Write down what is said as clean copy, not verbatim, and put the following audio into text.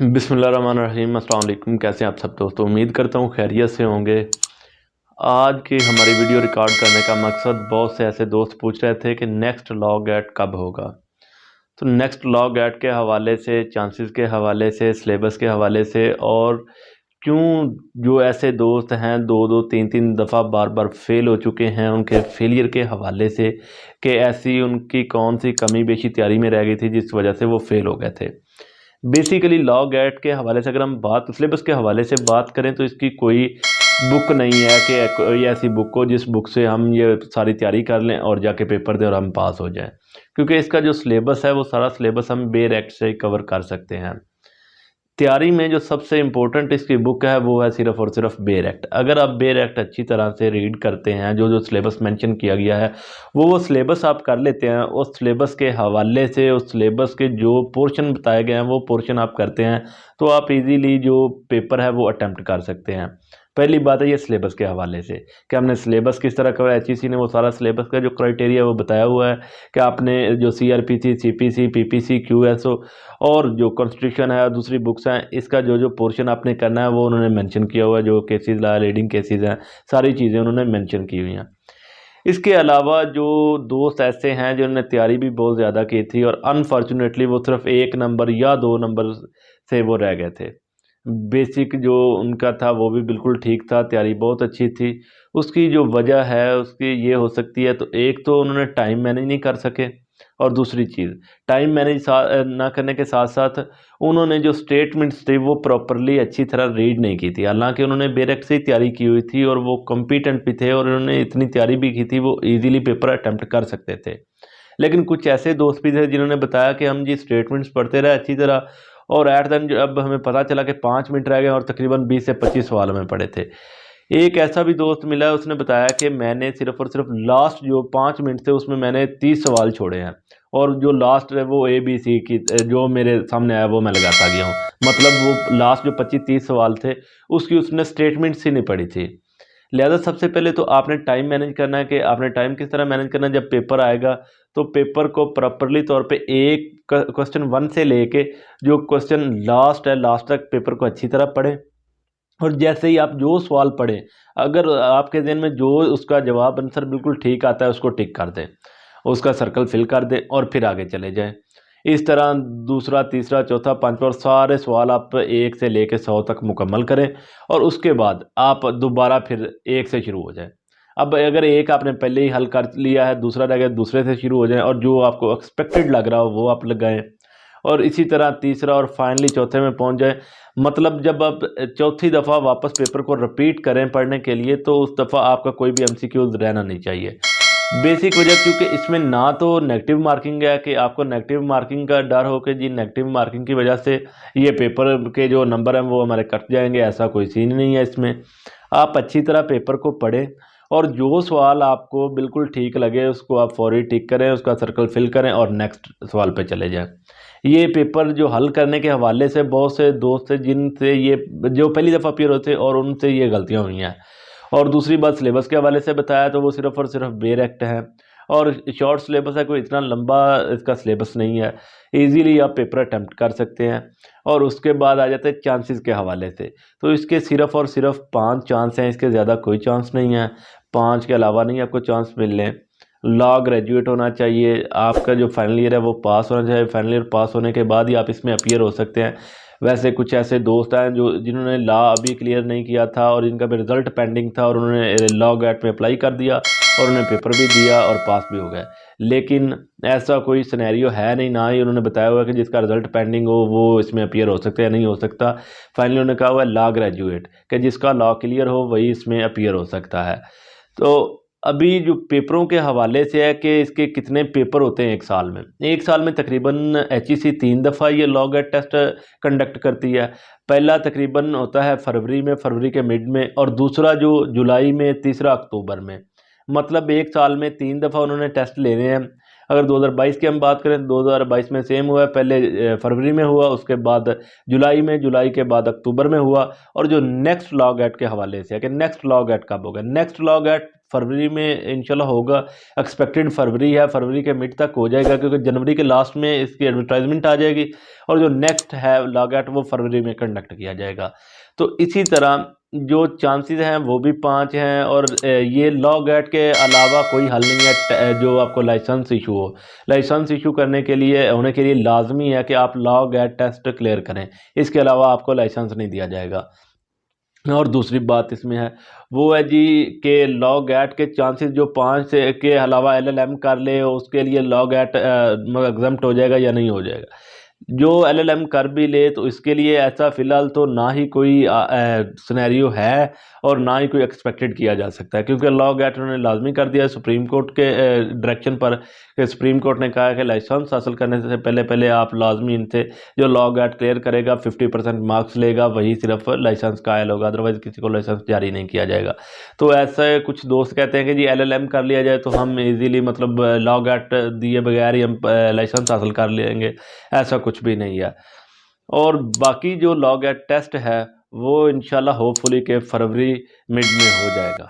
बिस्मिल्लाहिर्रहमानिर्रहीम। अस्सलाम वालेकुम। कैसे हैं आप सब दोस्तों? उम्मीद करता हूँ खैरियत से होंगे। आज की हमारी वीडियो रिकॉर्ड करने का मकसद, बहुत से ऐसे दोस्त पूछ रहे थे कि नेक्स्ट लॉग एट कब होगा। तो नेक्स्ट लॉग एट के हवाले से, चांसेस के हवाले से, सिलेबस के हवाले से, और क्यों जो ऐसे दोस्त हैं दो दो तीन तीन दफ़ा बार बार फेल हो चुके हैं, उनके फेलियर के हवाले से, कि ऐसी उनकी कौन सी कमी बेशी तैयारी में रह गई थी जिस वजह से वो फेल हो गए थे। बेसिकली लॉग एट के हवाले से अगर हम बात, सिलेबस के हवाले से बात करें, तो इसकी कोई बुक नहीं है कि कोई ऐसी बुक हो जिस बुक से हम ये सारी तैयारी कर लें और जाके पेपर दें और हम पास हो जाएं। क्योंकि इसका जो सिलेबस है वो सारा सिलेबस हम बेर एक्ट से कवर कर सकते हैं। तैयारी में जो सबसे इम्पोर्टेंट इसकी बुक है वो है सिर्फ और सिर्फ बेर एक्ट। अगर आप बेर एक्ट अच्छी तरह से रीड करते हैं, जो जो सिलेबस मेंशन किया गया है वो सिलेबस आप कर लेते हैं, उस सिलेबस के हवाले से, उस सिलेबस के जो पोर्शन बताए गए हैं वो पोर्शन आप करते हैं, तो आप इजीली जो पेपर है वो अटेम्प्ट कर सकते हैं। पहली बात है ये सिलेबस के हवाले से कि हमने सिलेबस किस तरह का, एचईसी ने वो सारा सिलेबस का जो क्राइटेरिया वो बताया हुआ है कि आपने जो सीआरपीसी, सीपीसी, पीपीसी, क्यूएसओ और जो कॉन्स्टिट्यूशन है और दूसरी बुक्स हैं, इसका जो जो पोर्शन आपने करना है वो उन्होंने मेंशन किया हुआ है। जो केसेस लीडिंग केसेस हैं, सारी चीज़ें उन्होंने मेंशन की हुई हैं। इसके अलावा जो दोस्त ऐसे हैं जिन्होंने तैयारी भी बहुत ज़्यादा की थी और अनफॉर्चुनेटली वो सिर्फ 1 नंबर या 2 नंबर से वो रह गए थे। बेसिक जो उनका था वो भी बिल्कुल ठीक था, तैयारी बहुत अच्छी थी। उसकी जो वजह है उसकी ये हो सकती है, तो एक तो उन्होंने टाइम मैनेज नहीं कर सके, और दूसरी चीज़ टाइम मैनेज ना करने के साथ साथ उन्होंने जो स्टेटमेंट्स थे वो प्रॉपरली अच्छी तरह रीड नहीं की थी। हालांकि उन्होंने बेरक से ही तैयारी की हुई थी और वो कॉम्पिटेंट भी थे और उन्होंने इतनी तैयारी भी की थी, वो ईजिली पेपर अटैम्प्ट कर सकते थे। लेकिन कुछ ऐसे दोस्त भी थे जिन्होंने बताया कि हम जी स्टेटमेंट्स पढ़ते रहे अच्छी तरह, और एट द एंड अब हमें पता चला कि 5 मिनट रह गए और तकरीबन 20 से 25 सवाल हमें पढ़े थे। एक ऐसा भी दोस्त मिला है, उसने बताया कि मैंने सिर्फ और सिर्फ लास्ट जो 5 मिनट थे उसमें मैंने 30 सवाल छोड़े हैं, और जो लास्ट है वो ए बी सी की जो मेरे सामने आया वो मैं लगाता गया हूँ। मतलब वो लास्ट जो 25-30 सवाल थे उसकी उसने स्टेटमेंट्स ही नहीं पढ़ी थी। लिहाजा सबसे पहले तो आपने टाइम मैनेज करना है कि आपने टाइम किस तरह मैनेज करना है। जब पेपर आएगा तो पेपर को प्रॉपरली तौर पे एक क्वेश्चन 1 से लेके जो क्वेश्चन लास्ट है, लास्ट तक पेपर को अच्छी तरह पढ़ें, और जैसे ही आप जो सवाल पढ़ें, अगर आपके ज़हन में जो उसका जवाब आंसर बिल्कुल ठीक आता है उसको टिक कर दें, उसका सर्कल फिल कर दें और फिर आगे चले जाएं। इस तरह दूसरा, तीसरा, चौथा, पांचवा और सारे सवाल आप 1 से लेकर 100 तक मुकम्मल करें, और उसके बाद आप दोबारा फिर 1 से शुरू हो जाएं। अब अगर एक आपने पहले ही हल कर लिया है, दूसरा रह गया, दूसरे से शुरू हो जाएं और जो आपको एक्सपेक्टेड लग रहा हो वो आप लगाएं, और इसी तरह तीसरा और फाइनली चौथे में पहुंच जाए। मतलब जब आप चौथी दफ़ा वापस पेपर को रिपीट करें पढ़ने के लिए, तो उस दफ़ा आपका कोई भी एमसीक्यूज रहना नहीं चाहिए। बेसिक वजह क्योंकि इसमें ना तो नेगेटिव मार्किंग है कि आपको नेगेटिव मार्किंग का डर हो कि जी नेगेटिव मार्किंग की वजह से ये पेपर के जो नंबर हैं वो हमारे कट जाएंगे, ऐसा कोई सीन नहीं है इसमें। आप अच्छी तरह पेपर को पढ़ें और जो सवाल आपको बिल्कुल ठीक लगे उसको आप फौरी टिक करें, उसका सर्कल फिल करें और नेक्स्ट सवाल पे चले जाएं। ये पेपर जो हल करने के हवाले से बहुत से दोस्त हैं जिनसे ये जो पहली दफ़ा पेपर होते और उनसे ये गलतियाँ हुई हैं। और दूसरी बात सिलेबस के हवाले से बताया तो वो सिर्फ और सिर्फ बेर एक्ट है और शॉर्ट सिलेबस है, कोई इतना लंबा इसका सिलेबस नहीं है। इजीली आप पेपर अटैम्प्ट कर सकते हैं। और उसके बाद आ जाते हैं चांसेस के हवाले से, तो इसके सिर्फ और सिर्फ 5 चांस हैं, इसके ज़्यादा कोई चांस नहीं है। 5 के अलावा नहीं आपको चांस मिलने। लॉ ग्रेजुएट होना चाहिए, आपका जो फाइनल ईयर है वो पास होना चाहिए, फाइनल ईयर पास होने के बाद ही आप इसमें अपीयर हो सकते हैं। वैसे कुछ ऐसे दोस्त हैं जो जिन्होंने लॉ अभी क्लियर नहीं किया था और इनका भी रिज़ल्ट पेंडिंग था और उन्होंने लॉ गेट में अप्लाई कर दिया और उन्होंने पेपर भी दिया और पास भी हो गए। लेकिन ऐसा कोई सिनेरियो है नहीं, ना ही उन्होंने बताया हुआ कि जिसका रिज़ल्ट पेंडिंग हो वो इसमें अपीयर हो सकता है, नहीं हो सकता। फाइनली उन्होंने कहा हुआ है लॉ ग्रेजुएट, कि जिसका लॉ क्लियर हो वही इसमें अपीयर हो सकता है। तो अभी जो पेपरों के हवाले से है कि इसके कितने पेपर होते हैं एक साल में। एक साल में तकरीबन एचईसी 3 दफ़ा ये लॉ गेट टेस्ट कंडक्ट करती है। पहला तकरीबन होता है फरवरी में, फरवरी के मिड में, और दूसरा जो जुलाई में, तीसरा अक्टूबर में। मतलब एक साल में 3 दफ़ा उन्होंने टेस्ट लेने हैं। अगर 2022 की हम बात करें, 2022 में सेम हुआ है, पहले फरवरी में हुआ, उसके बाद जुलाई में, जुलाई के बाद अक्टूबर में हुआ। और जो नेक्स्ट लॉ गेट के हवाले से है कि नेक्स्ट लॉ गेट कब होगा, नेक्स्ट लॉ गेट फरवरी में इंशाल्लाह होगा। एक्सपेक्टेड फरवरी है, फरवरी के मिड तक हो जाएगा क्योंकि जनवरी के लास्ट में इसकी एडवर्टाइजमेंट आ जाएगी और जो नेक्स्ट है लॉगआउट वो फरवरी में कंडक्ट किया जाएगा। तो इसी तरह जो चांसेस हैं वो भी 5 हैं और ये लॉगआउट के अलावा कोई हल नहीं है जो आपको लाइसेंस इशू हो। लाइसेंस इशू करने के लिए होने के लिए लाजमी है कि आप लॉगआउट टेस्ट क्लियर करें, इसके अलावा आपको लाइसेंस नहीं दिया जाएगा। और दूसरी बात इसमें है वो है जी कि लॉगआउट के चांसेस जो 5 से के अलावा एलएलएम कर ले उसके लिए लॉगआउट एग्जम्प्ट हो जाएगा या नहीं हो जाएगा। जो एलएलएम कर भी ले तो इसके लिए ऐसा फ़िलहाल तो ना ही कोई सिनेरियो है और ना ही कोई एक्सपेक्टेड किया जा सकता है क्योंकि लॉगआउट उन्होंने लाजमी कर दिया है सुप्रीम कोर्ट के डायरेक्शन पर कि सुप्रीम कोर्ट ने कहा है कि लाइसेंस हासिल करने से पहले आप लाजमी इनसे जो लॉगआउट क्लियर करेगा 50% मार्क्स लेगा वही सिर्फ लाइसेंस कायल होगा, अदरवाइज़ किसी को लाइसेंस जारी नहीं किया जाएगा। तो ऐसे कुछ दोस्त कहते हैं कि जी एलएलएम कर लिया जाए तो हम इजीली मतलब लॉगआउट दिए बगैर ही हम लाइसेंस हासिल कर लेंगे, ऐसा कुछ भी नहीं है। और बाकी जो लॉगआउट टेस्ट है वो इंशाल्लाह होपफुली के फरवरी मिड में हो जाएगा।